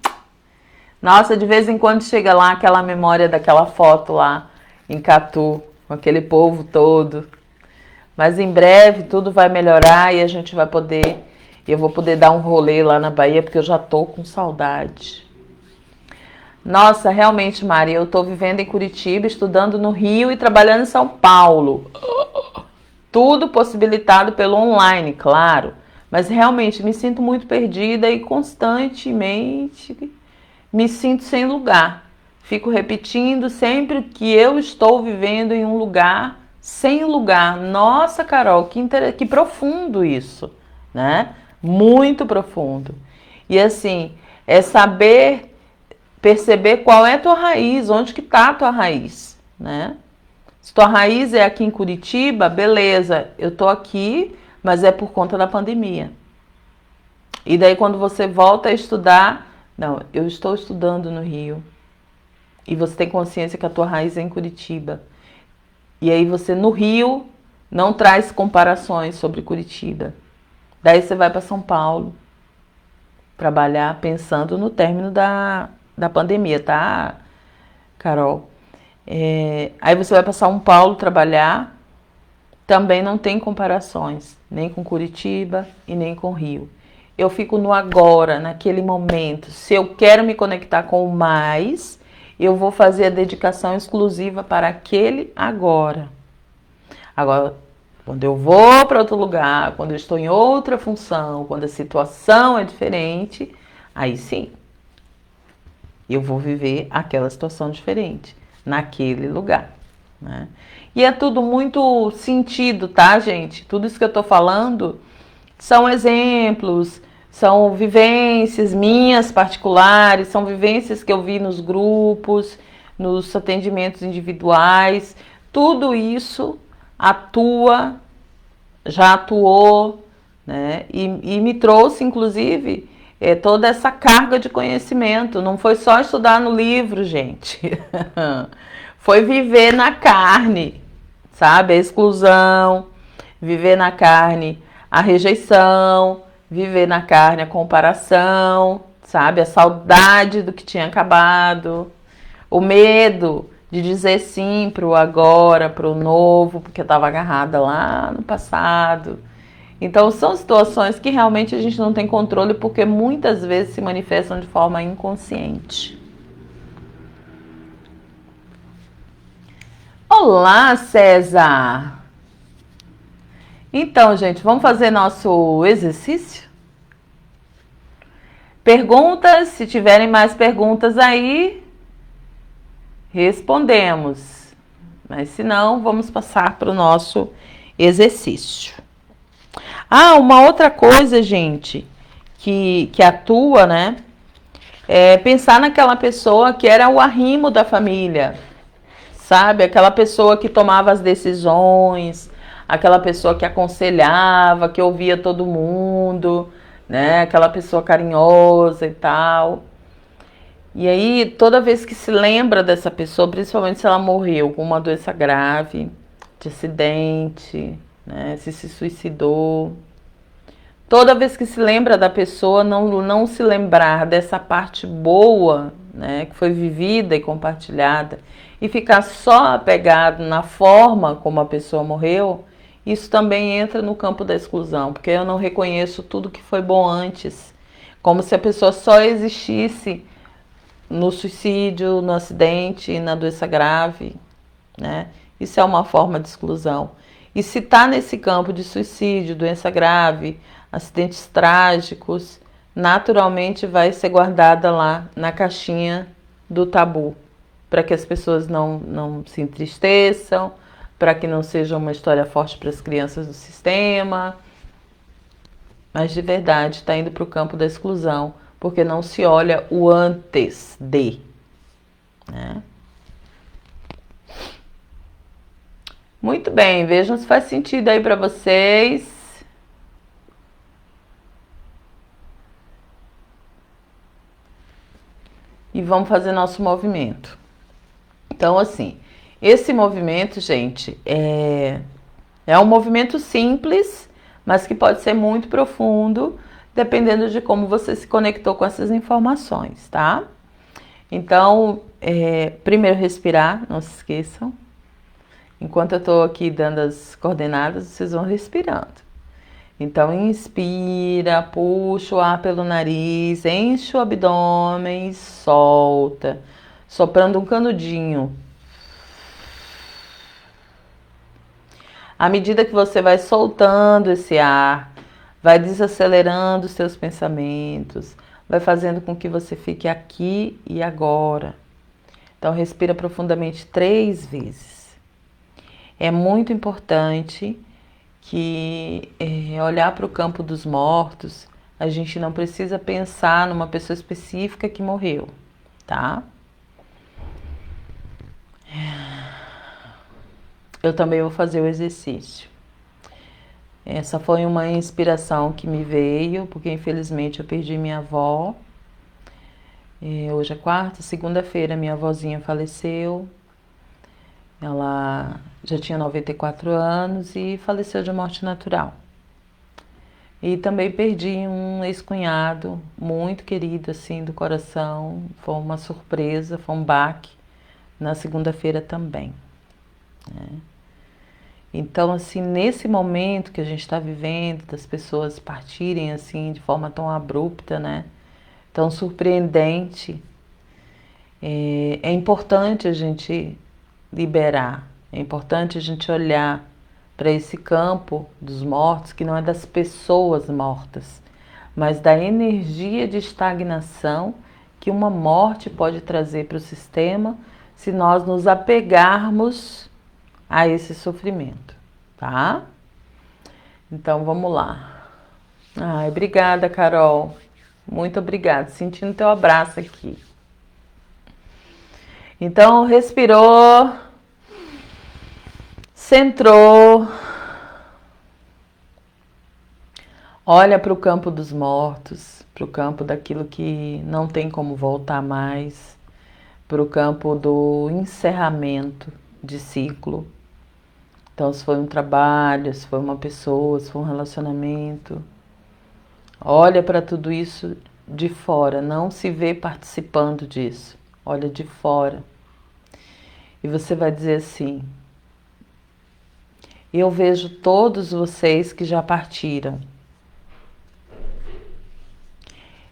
Nossa, de vez em quando chega lá aquela memória daquela foto lá em Catu, com aquele povo todo. Mas em breve tudo vai melhorar e a gente vai poder... Eu vou poder dar um rolê lá na Bahia, porque eu já tô com saudade. Nossa, realmente, Mari, eu tô vivendo em Curitiba, estudando no Rio e trabalhando em São Paulo. Tudo possibilitado pelo online, claro. Mas realmente me sinto muito perdida e constantemente me sinto sem lugar. Fico repetindo sempre que eu estou vivendo em um lugar sem lugar. Nossa, Carol, que profundo isso, né? Muito profundo. E assim, é saber perceber qual é a tua raiz, onde que tá a tua raiz, né? Se tua raiz é aqui em Curitiba, beleza, eu tô aqui, mas é por conta da pandemia. E daí quando você volta a estudar, não, eu estou estudando no Rio. E você tem consciência que a tua raiz é em Curitiba. E aí você no Rio não traz comparações sobre Curitiba. Daí você vai para São Paulo trabalhar pensando no término da pandemia, tá, Carol? Aí você vai para São Paulo trabalhar, também não tem comparações, nem com Curitiba e nem com Rio. Eu fico no agora, naquele momento. Se eu quero me conectar com o mais, eu vou fazer a dedicação exclusiva para aquele agora. Agora, quando eu vou para outro lugar, quando eu estou em outra função, quando a situação é diferente, aí sim, eu vou viver aquela situação diferente, naquele lugar, né? E é tudo muito sentido, tá, gente? Tudo isso que eu tô falando são exemplos, são vivências minhas particulares, são vivências que eu vi nos grupos, nos atendimentos individuais. Tudo isso já atuou, né? E me trouxe, inclusive, toda essa carga de conhecimento. Não foi só estudar no livro, gente. Foi viver na carne, sabe? A exclusão, viver na carne a rejeição, viver na carne a comparação, sabe? A saudade do que tinha acabado, o medo de dizer sim pro agora, pro novo, porque eu estava agarrada lá no passado. Então são situações que realmente a gente não tem controle porque muitas vezes se manifestam de forma inconsciente. Olá, César! Então, gente, vamos fazer nosso exercício? Perguntas, se tiverem mais perguntas aí, respondemos. Mas se não, vamos passar para o nosso exercício. Ah, uma outra coisa, gente, que atua, né? É pensar naquela pessoa que era o arrimo da família, sabe? Aquela pessoa que tomava as decisões, aquela pessoa que aconselhava, que ouvia todo mundo, né? Aquela pessoa carinhosa e tal. E aí, toda vez que se lembra dessa pessoa, principalmente se ela morreu com uma doença grave, de acidente, né? Se suicidou. Toda vez que se lembra da pessoa, não se lembrar dessa parte boa, né? Que foi vivida e compartilhada, e ficar só apegado na forma como a pessoa morreu, isso também entra no campo da exclusão, porque eu não reconheço tudo que foi bom antes, como se a pessoa só existisse no suicídio, no acidente, na doença grave, né? Isso é uma forma de exclusão. E se está nesse campo de suicídio, doença grave, acidentes trágicos, naturalmente vai ser guardada lá na caixinha do tabu, para que as pessoas não se entristeçam, para que não seja uma história forte para as crianças do sistema. Mas de verdade está indo para o campo da exclusão, porque não se olha o antes de, né? Muito bem, vejam se faz sentido aí para vocês. E vamos fazer nosso movimento. Então, assim, esse movimento, gente, é um movimento simples, mas que pode ser muito profundo, dependendo de como você se conectou com essas informações, tá? Então, primeiro respirar, não se esqueçam. Enquanto eu tô aqui dando as coordenadas, vocês vão respirando. Então, inspira, puxa o ar pelo nariz, enche o abdômen e solta, soprando um canudinho. À medida que você vai soltando esse ar, vai desacelerando os seus pensamentos, vai fazendo com que você fique aqui e agora. Então, respira profundamente 3 vezes. É muito importante que olhar para o campo dos mortos, a gente não precisa pensar numa pessoa específica que morreu, tá? eu também vou fazer o exercício. Essa foi uma inspiração que me veio, porque infelizmente eu perdi minha avó. Hoje é quarta, segunda-feira minha avózinha faleceu. Ela já tinha 94 anos e faleceu de morte natural. E também perdi um ex-cunhado muito querido, assim, do coração. Foi uma surpresa, foi um baque na segunda-feira também, né? Então, assim, nesse momento que a gente está vivendo, das pessoas partirem, assim, de forma tão abrupta, né? Tão surpreendente, é importante a gente liberar, é importante a gente olhar para esse campo dos mortos, que não é das pessoas mortas, mas da energia de estagnação que uma morte pode trazer para o sistema se nós nos apegarmos a esse sofrimento, tá? Então vamos lá. Ai, obrigada, Carol. Muito obrigada. Sentindo teu abraço aqui. Então, respirou, centrou, olha para o campo dos mortos, para o campo daquilo que não tem como voltar mais, para o campo do encerramento de ciclo. Então, se foi um trabalho, se foi uma pessoa, se foi um relacionamento, olha para tudo isso de fora, não se vê participando disso, olha de fora. E você vai dizer assim: eu vejo todos vocês que já partiram.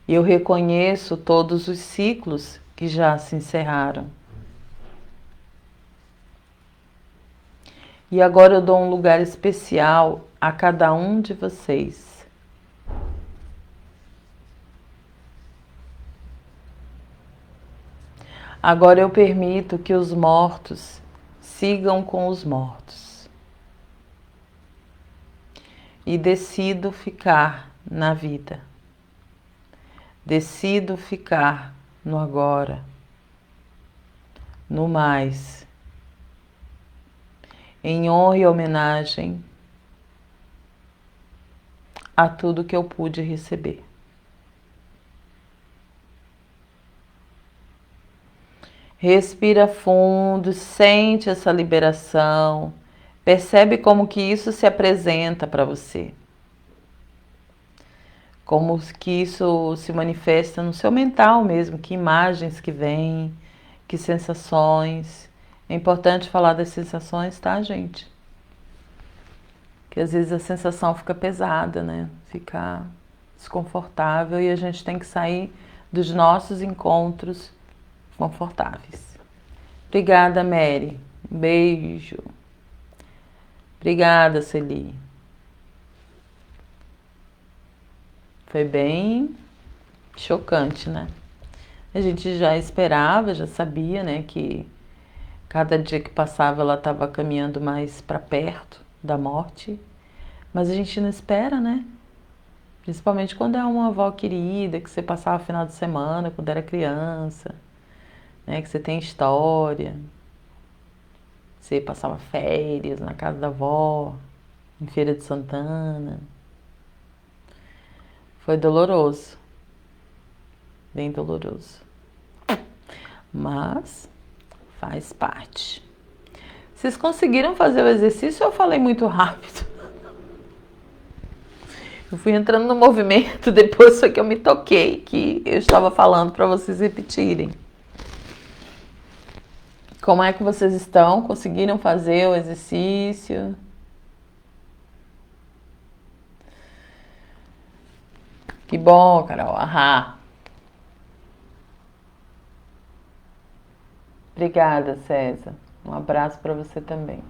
Eu reconheço todos os ciclos que já se encerraram. E agora eu dou um lugar especial a cada um de vocês. Agora eu permito que os mortos sigam com os mortos. E decido ficar na vida. Decido ficar no agora, no mais, em honra e homenagem a tudo que eu pude receber. Respira fundo, sente essa liberação, percebe como que isso se apresenta para você. Como que isso se manifesta no seu mental mesmo, que imagens que vêm, que sensações. É importante falar das sensações, tá, gente? Que às vezes a sensação fica pesada, né? Fica desconfortável e a gente tem que sair dos nossos encontros confortáveis. Obrigada, Mary. Beijo. Obrigada, Celi. Foi bem chocante, né? A gente já esperava, já sabia, né, que cada dia que passava ela estava caminhando mais para perto da morte, mas a gente não espera, né? Principalmente quando é uma avó querida, que você passava final de semana quando era criança, né, que você tem história. Você passava férias na casa da avó, em Feira de Santana. Foi doloroso, bem doloroso, mas faz parte. Vocês conseguiram fazer o exercício ou eu falei muito rápido? Eu fui entrando no movimento, depois foi que eu me toquei que eu estava falando para vocês repetirem. Como é que vocês estão? Conseguiram fazer o exercício? Que bom, Carol. Ahá. Obrigada, César. Um abraço para você também.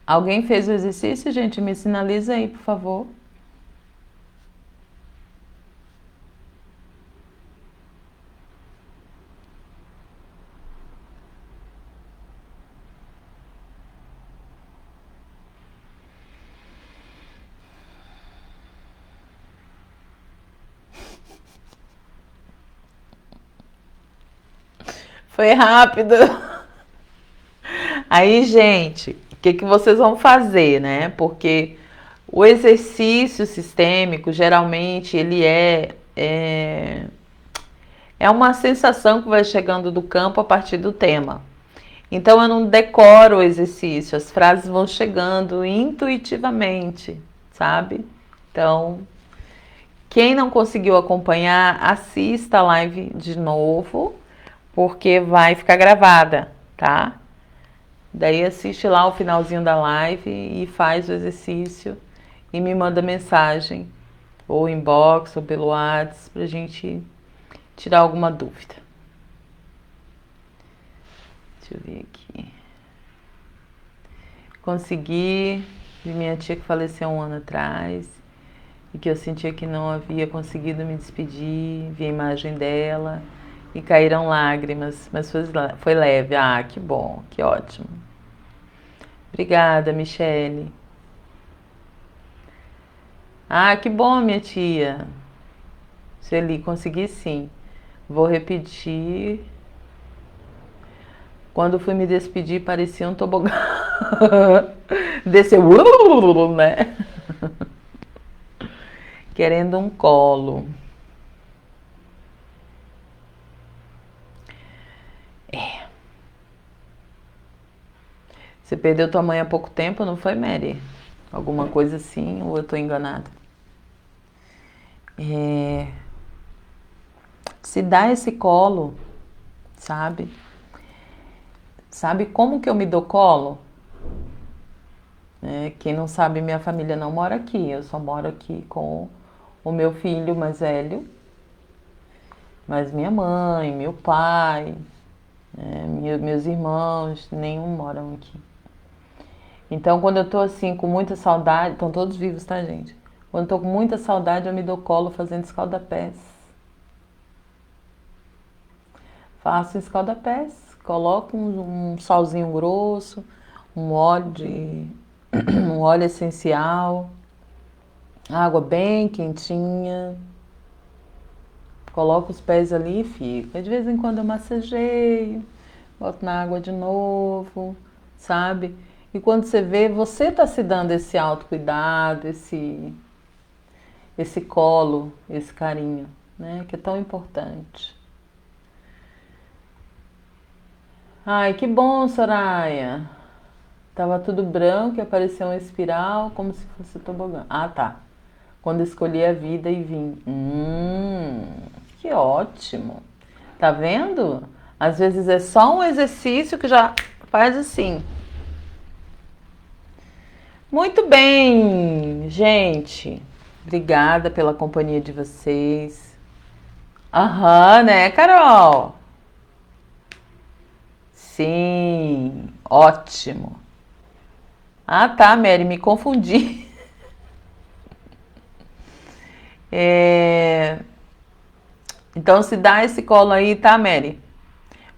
Alguém fez o exercício, gente? Me sinaliza aí, por favor. Foi rápido. Aí, gente, o que que vocês vão fazer, né? Porque o exercício sistêmico, geralmente, ele é uma sensação que vai chegando do campo a partir do tema. Então, eu não decoro o exercício, as frases vão chegando intuitivamente, sabe? Então, quem não conseguiu acompanhar, assista a live de novo, porque vai ficar gravada, tá? Daí assiste lá o finalzinho da live e faz o exercício e me manda mensagem, ou inbox, ou pelo WhatsApp, pra gente tirar alguma dúvida. Deixa eu ver aqui. Consegui, de minha tia que faleceu 1 ano atrás, e que eu sentia que não havia conseguido me despedir, vi a imagem dela e caíram lágrimas, mas foi leve. Ah, que bom, que ótimo. Obrigada, Michele. Ah, que bom, minha tia. Sueli, consegui sim. Vou repetir. Quando fui me despedir, parecia um tobogã. Desceu, né? Querendo um colo. Você perdeu tua mãe há pouco tempo, não foi, Mary? Alguma coisa assim, ou eu tô enganada? Se dá esse colo, sabe? Sabe como que eu me dou colo? Quem não sabe, minha família não mora aqui. Eu só moro aqui com o meu filho mais velho. Mas minha mãe, meu pai, meus irmãos, nenhum moram aqui. Então, quando eu tô assim, com muita saudade, estão todos vivos, tá, gente? Quando eu tô com muita saudade, eu me dou colo fazendo escaldapés. Faço escaldapés, coloco um salzinho grosso, um óleo um óleo essencial, água bem quentinha. Coloco os pés ali e fico. De vez em quando eu massageio, boto na água de novo, sabe? E quando você vê, você tá se dando esse autocuidado, esse colo, esse carinho, né? Que é tão importante. Ai, que bom, Soraya. Tava tudo branco e apareceu uma espiral como se fosse tobogã. Ah, tá. Quando escolhi a vida e vim. Que ótimo. Tá vendo? Às vezes é só um exercício que já faz assim. Muito bem, gente. Obrigada pela companhia de vocês. Aham, né, Carol? Sim, ótimo. Ah, tá, Mary, me confundi. Então, se dá esse colo aí, tá, Mary?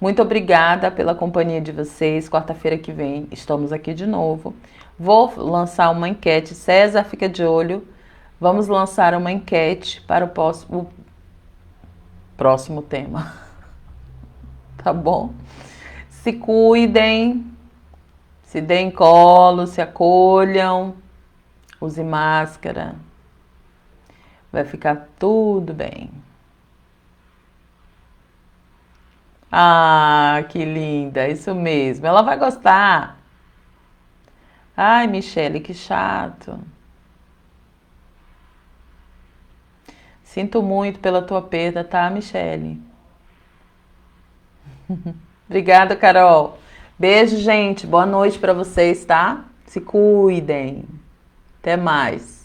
Muito obrigada pela companhia de vocês. Quarta-feira que vem estamos aqui de novo. Vou lançar uma enquete. César, fica de olho. Vamos lançar uma enquete para o próximo tema. Tá bom? Se cuidem, se deem colo, se acolham, use máscara. Vai ficar tudo bem. Ah, que linda, isso mesmo. Ela vai gostar. Ai, Michele, que chato. Sinto muito pela tua perda, tá, Michele? Obrigada, Carol. Beijo, gente. Boa noite pra vocês, tá? Se cuidem. Até mais.